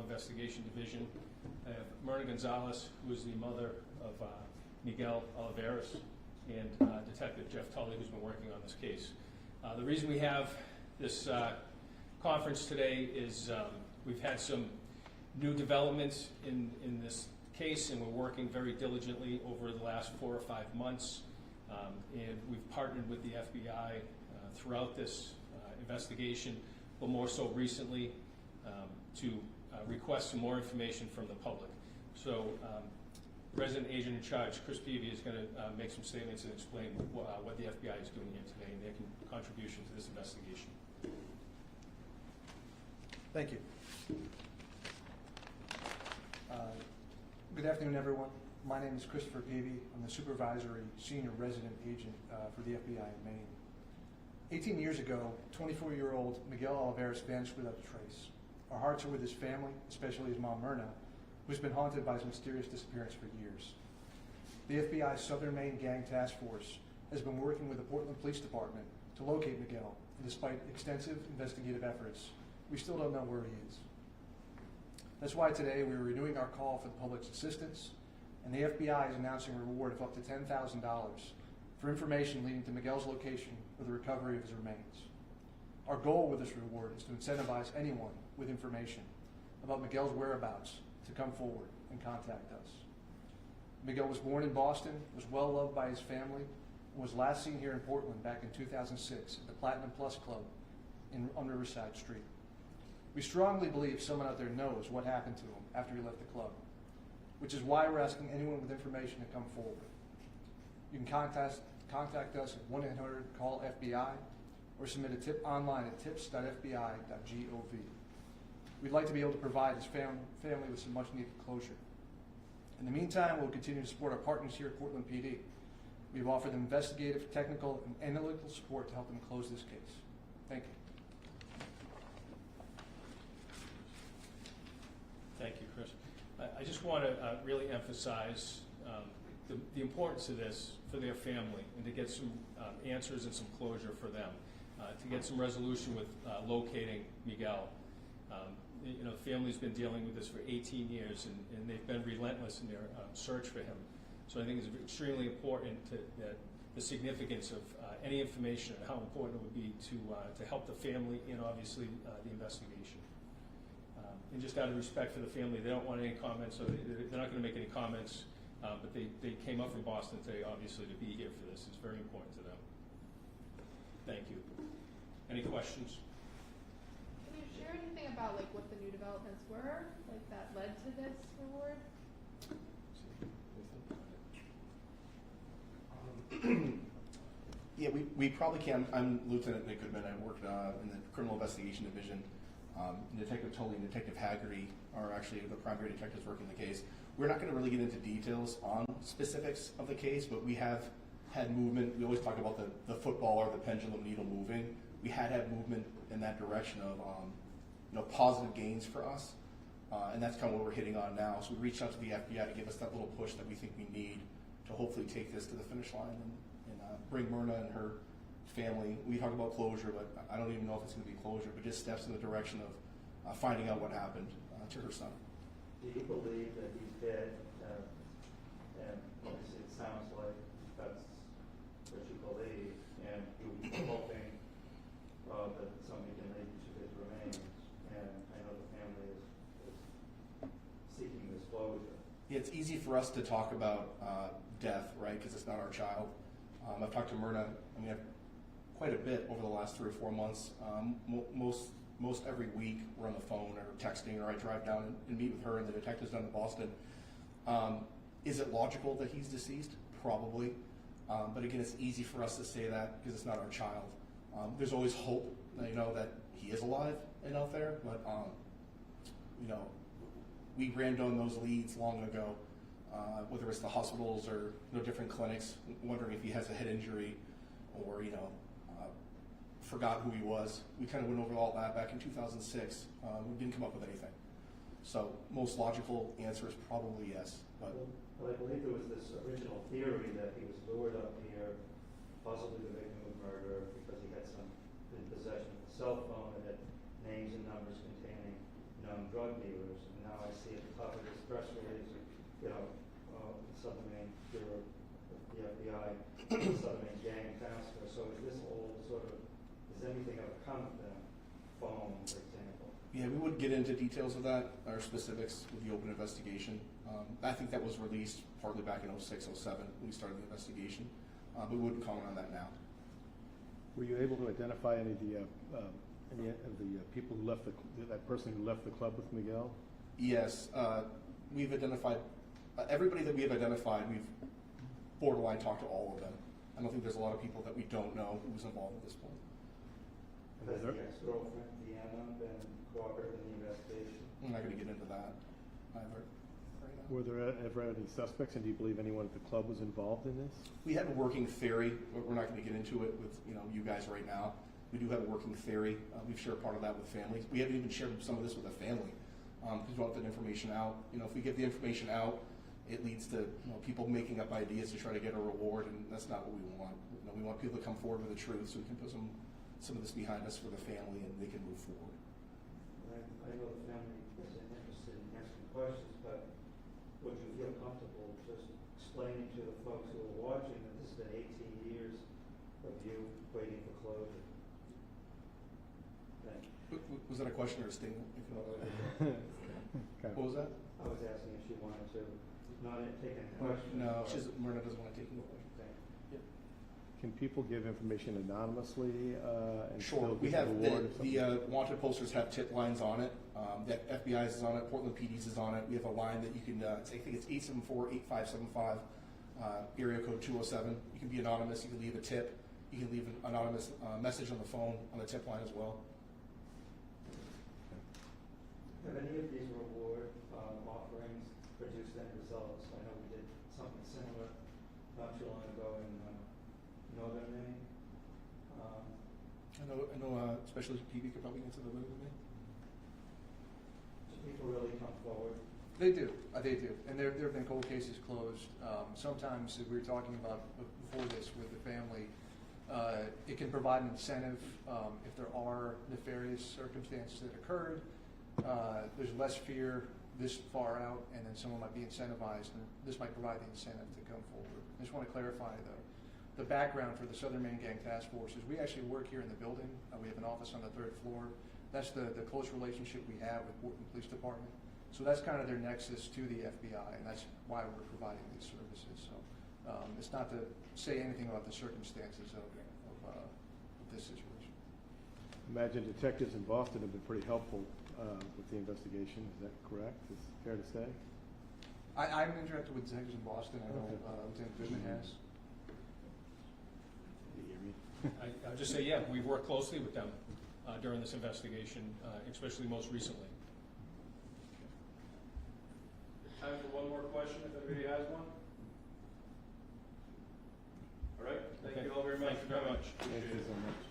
Criminal Investigation Division. I have Myrna Gonzalez, who is the mother of Miguel Olivares, and Detective Jeff Tully, who's been working on this case. The reason we have this conference today is we've had some new developments in this case, and we're working very diligently over the last 4 or 5 months. And we've partnered with the FBI throughout this investigation, but more so recently to request some more information from the public. So Resident Agent in Charge, Chris Peavy, is going to make some statements and explain what the FBI is doing here today and their contribution to this investigation. Thank you. Good afternoon, everyone. My name is Christopher Peavy. I'm the Supervisory Senior Resident Agent for the FBI in Maine. 18 years ago, 24-year-old Miguel Olivares vanished without a trace. Our hearts are with his family, especially his mom, Myrna, who's been haunted by his mysterious disappearance for years. The FBI's Southern Maine Gang Task Force has been working with the Portland Police Department to locate Miguel, and despite extensive investigative efforts, we still don't know where he is. That's why today we are renewing our call for the public's assistance, and the FBI is announcing a reward of up to $10,000 for information leading to Miguel's location or the recovery of his remains. Our goal with this reward is to incentivize anyone with information about Miguel's whereabouts to come forward and contact us. Miguel was born in Boston, was well loved by his family, and was last seen here in Portland back in 2006 at the Platinum Plus Club on Riverside Street. We strongly believe someone out there knows what happened to him after he left the club, which is why we're asking anyone with information to come forward. You can contact us at 1-800-CALL-FBI or submit a tip online at tips.fbi.gov. We'd like to be able to provide his family with some much-needed closure. In the meantime, we'll continue to support our partners here at Portland PD. We've offered them investigative, technical, and analytical support to help them close this case. Thank you. Thank you, Chris. I just want to really emphasize the importance of this for their family and to get some answers and some closure for them, to get some resolution with locating Miguel. You know, the family's been dealing with this for 18 years, and they've been relentless in their search for him. So I think it's extremely important that the significance of any information and how important it would be to help the family and obviously the investigation. And just out of respect for the family, they don't want any comments, so they're not going to make any comments, but they came up from Boston today, obviously, to be here for this. It's very important to them. Thank you. Any questions? Can you share anything about like what the new developments were, like that led to this reward? Yeah, we probably can. I'm Lieutenant Nick Goodman. I work in the Criminal Investigation Division. Detective Tully and Detective Haggerty are actually the primary detectives working the case. We're not going to really get into details on specifics of the case, but we have had movement. We always talk about the football or the pendulum needle moving. We had movement in that direction of positive gains for us, and that's kind of what we're hitting on now. So we reached out to the FBI to give us that little push that we think we need to hopefully take this to the finish line and bring Myrna and her family. We talk about closure, but I don't even know if it's going to be closure, but just steps in the direction of finding out what happened to her son. Do you believe that he's dead? And obviously it sounds like that's what you believe, and you're hoping that somebody can lead to his remains. And I know the family is seeking this closure. Yeah, it's easy for us to talk about death, right, because it's not our child. I've talked to Myrna, quite a bit over the last 3 or 4 months. Most every week we're on the phone or texting, or I drive down and meet with her and the detectives down in Boston. Is it logical that he's deceased? Probably. But again, it's easy for us to say that because it's not our child. There's always hope, that he is alive and out there, but we ran down those leads long ago, whether it's the hospitals or different clinics, wondering if he has a head injury or forgot who he was. We kind of went over all that back in 2006. We didn't come up with anything. So most logical answer is probably yes. But I believe there was this original theory that he was lured up here, possibly the victim of murder, because he had some in possession of a cell phone that had names and numbers containing known drug dealers, and now I see at the top of this press release, Southern Maine Bureau, the FBI, Southern Maine Gang Task Force. So is this all sort of, does anything ever come of them? Phone, for example? Yeah, we wouldn't get into details of that, or specifics with the open investigation. I think that was released partly back in 06, 07 when we started the investigation, but we wouldn't comment on that now. Were you able to identify any of the people who left that person who left the club with Miguel? Yes, we've identified everybody that we have identified. We've borderline talked to all of them. I don't think there's a lot of people that we don't know who's involved at this point. Has the ex-girlfriend, Deanna, been cooperative in the investigation? I'm not going to get into that either. Right now. Were there ever any suspects, and do you believe anyone at the club was involved in this? We have a working theory, but we're not going to get into it with you guys right now. We do have a working theory. We've shared part of that with families. We haven't even shared some of this with a family because we want that information out. If we get the information out, it leads to people making up ideas to try to get a reward, and that's not what we want. We want people to come forward with the truth so we can put some of this behind us for the family and they can move forward. I know the family isn't interested in asking questions, but would you feel comfortable just explaining to the folks who are watching that this has been 18 years of you waiting for closure? Thank you. Was that a question or a statement? Okay. What was that? I was asking if she wanted to not take any questions. No, Myrna doesn't want to take any questions. Thank you. Can people give information anonymously and Sure. still We get have a reward? or something? the wanted posters have tip lines on it. The FBI's is on it. Portland PD's is on it. We have a line that you can. I think it's 874-8575, area code 207. You can be anonymous. You can leave a tip. You can leave an anonymous message on the phone on the tip line as well. Have any of these reward offerings produced any results? I know we did something similar not too long ago in northern Maine. I know. Especially PB could probably answer the better than me. Do people really come forward? They do, and there have been cold cases closed. Sometimes, as we were talking about before this with the family, it can provide an incentive if there are nefarious circumstances that occurred. There's less fear this far out, and then someone might be incentivized, and this might provide the incentive to come forward. I just want to clarify, though, the background for the Southern Maine Gang Task Force is we actually work here in the building. We have an office on the 3rd floor. That's the close relationship we have with Portland Police Department. So that's kind of their nexus to the FBI, and that's why we're providing these services. So it's not to say anything about the circumstances of this situation. Imagine detectives in Boston have been pretty helpful with the investigation. Is that correct? Is it fair to say? I've interacted with detectives in Boston. I know Okay. Lieutenant Goodman has. Did you hear me? I'll just say, yeah, we've worked closely with them during this investigation, especially most recently. Time for one more question, if anybody has one. All right, thank Okay. you all very much. Thank you very much. Thank you so much.